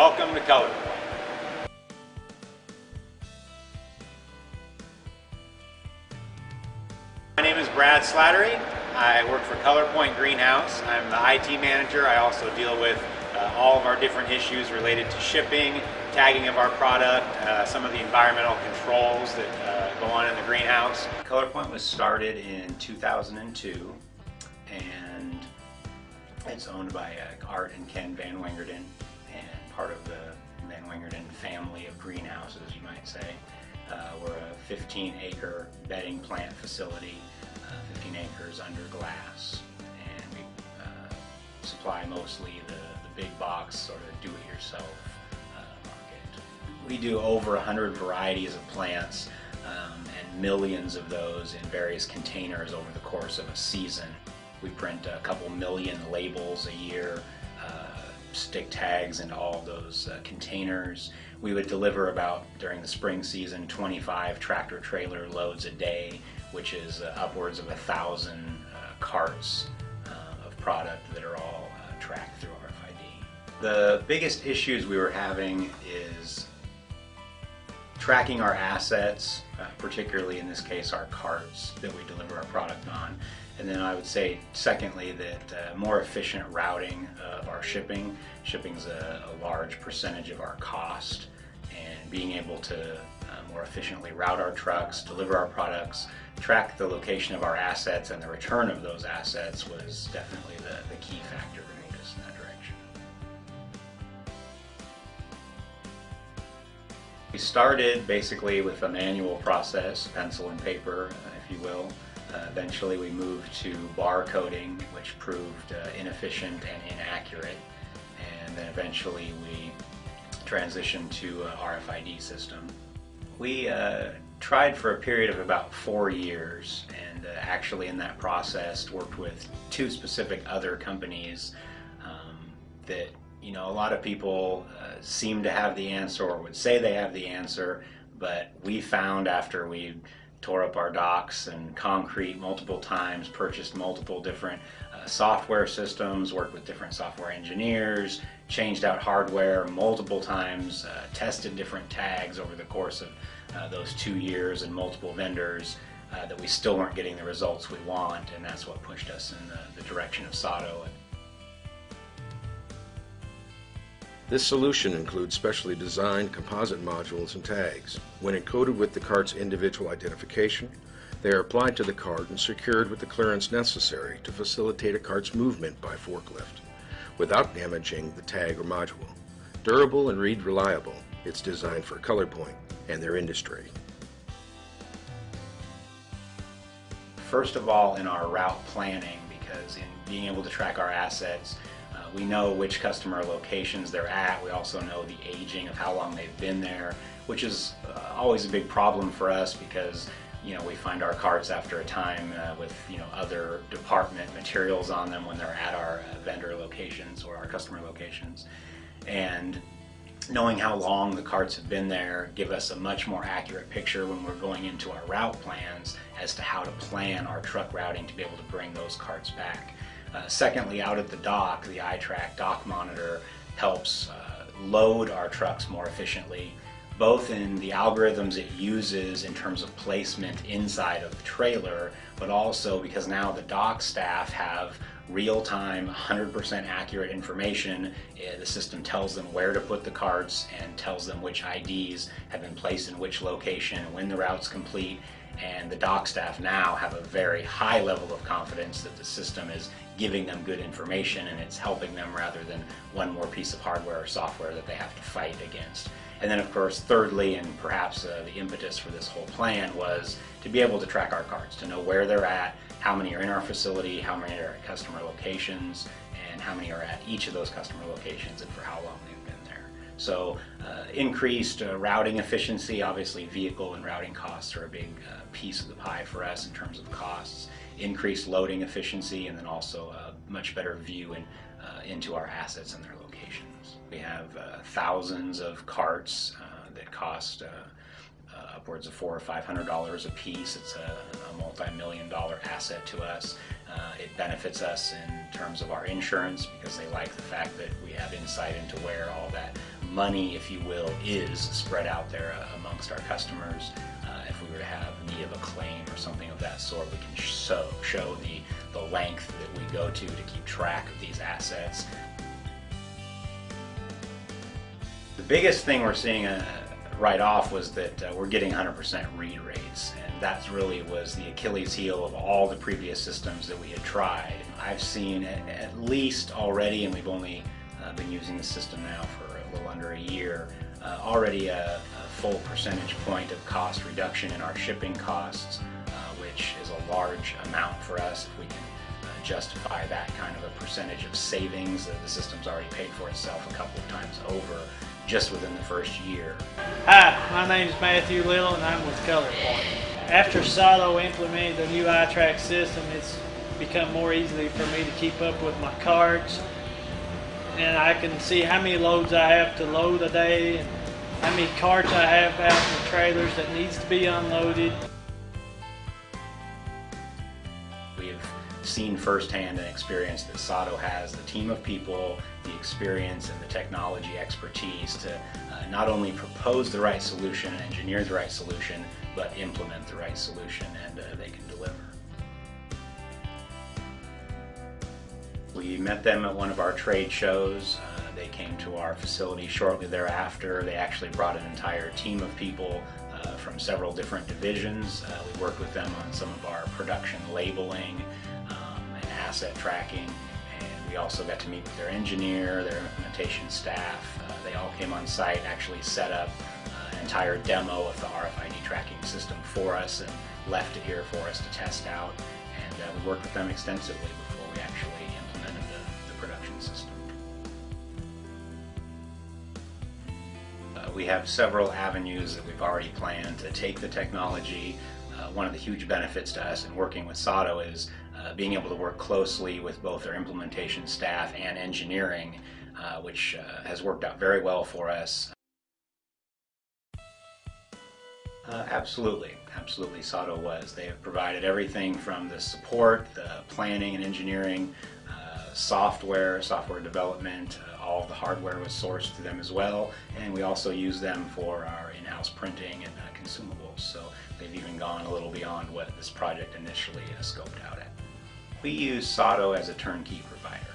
Welcome to Color. My name is Brad Slattery. I work for ColorPoint Greenhouse. I'm the IT manager. I also deal with all of our different issues related to shipping, tagging of our product, some of the environmental controls that go on in the greenhouse. ColorPoint was started in 2002 and it's owned by Art and Ken Van Wingerden and part of the Van Wingerden family of greenhouses, you might say. We're a 15-acre bedding plant facility, 15 acres under glass, and we supply mostly the big box sort of do-it-yourself market. We do over 100 varieties of plants and millions of those in various containers over the course of a season. We print a couple million labels a year, stick tags into all of those containers. We would deliver about, during the spring season, 25 tractor trailer loads a day, which is upwards of 1,000 carts of product that are all tracked through RFID. The biggest issues we were having is tracking our assets, particularly in this case our carts that we deliver our product on. And then I would say, secondly, that more efficient routing of our shipping. Shipping's a large percentage of our cost, and being able to more efficiently route our trucks, deliver our products, track the location of our assets and the return of those assets was definitely the key factor to move us in that direction. We started basically with a manual process, pencil and paper, if you will. Eventually we moved to bar coding, which proved inefficient and inaccurate, and then eventually we transitioned to an RFID system. We tried for a period of about 4 years, and actually in that process worked with 2 specific other companies that, you know, a lot of people seem to have the answer or would say they have the answer, but we found after we tore up our docks and concrete multiple times, purchased multiple different software systems, worked with different software engineers, changed out hardware multiple times, tested different tags over the course of those 2 years and multiple vendors, that we still weren't getting the results we want, and that's what pushed us in the direction of Sato. This solution includes specially designed composite modules and tags. When encoded with the cart's individual identification, they are applied to the cart and secured with the clearance necessary to facilitate a cart's movement by forklift, without damaging the tag or module. Durable and read reliable, it's designed for ColorPoint and their industry. First of all, in our route planning, because in being able to track our assets, we know which customer locations they're at. We also know the aging of how long they've been there, which is always a big problem for us because, you know, we find our carts after a time with, you know, other department materials on them when they're at our vendor locations or our customer locations. And knowing how long the carts have been there give us a much more accurate picture when we're going into our route plans as to how to plan our truck routing to be able to bring those carts back. Secondly, out at the dock, the iTrack dock monitor helps load our trucks more efficiently, both in the algorithms it uses in terms of placement inside of the trailer, but also because now the dock staff have real-time, 100% accurate information. The system tells them where to put the carts and tells them which IDs have been placed in which location, when the route's complete, and the dock staff now have a very high level of confidence that the system is giving them good information and it's helping them rather than one more piece of hardware or software that they have to fight against. And then of course, thirdly, and perhaps the impetus for this whole plan was to be able to track our carts, to know where they're at, how many are in our facility, how many are at customer locations, and how many are at each of those customer locations and for how long they've been there. So increased routing efficiency, obviously vehicle and routing costs are a big piece of the pie for us in terms of costs. Increased loading efficiency, and then also a much better view into our assets and their locations. We have thousands of carts that cost upwards of $400 or $500 a piece. It's a multi-million-dollar asset to us. It benefits us in terms of our insurance because they like the fact that we have insight into where all that money, if you will, is spread out there amongst our customers. If we were to have need of a claim or something of that sort, we can show the length that we go to keep track of these assets. The biggest thing we're seeing right off was that we're getting 100% read rates, and that really was the Achilles heel of all the previous systems that we had tried. I've seen at least already, and we've only been using the system now for a little under a year, already a full percentage point of cost reduction in our shipping costs, which is a large amount for us if we can justify that kind of a percentage of savings. The system's already paid for itself a couple of times over just within the first year. Hi, my name is Matthew Little and I'm with ColorPoint. After Sato implemented the new iTrack system, it's become more easy for me to keep up with my carts, and I can see how many loads I have to load a day and how many carts I have out in the trailers that needs to be unloaded. We've seen firsthand and experienced that Sato has the team of people, the experience and the technology expertise to not only propose the right solution and engineer the right solution, but implement the right solution, and they can deliver. We met them at one of our trade shows. They came to our facility shortly thereafter. They actually brought an entire team of people from several different divisions. We worked with them on some of our production labeling and asset tracking, and we also got to meet with their engineer, their implementation staff. They all came on site, actually set up an entire demo of the RFID tracking system for us and left it here for us to test out, and we worked with them extensively before we actually implemented the production system. We have several avenues that we've already planned to take the technology. One of the huge benefits to us in working with Sato is being able to work closely with both their implementation staff and engineering, which has worked out very well for us. Absolutely, Sato was. They have provided everything from the support, the planning and engineering, software development. All of the hardware was sourced to them as well, and we also use them for our in-house printing and consumables. So they've even gone a little beyond what this project initially scoped out at. We use Sato as a turnkey provider.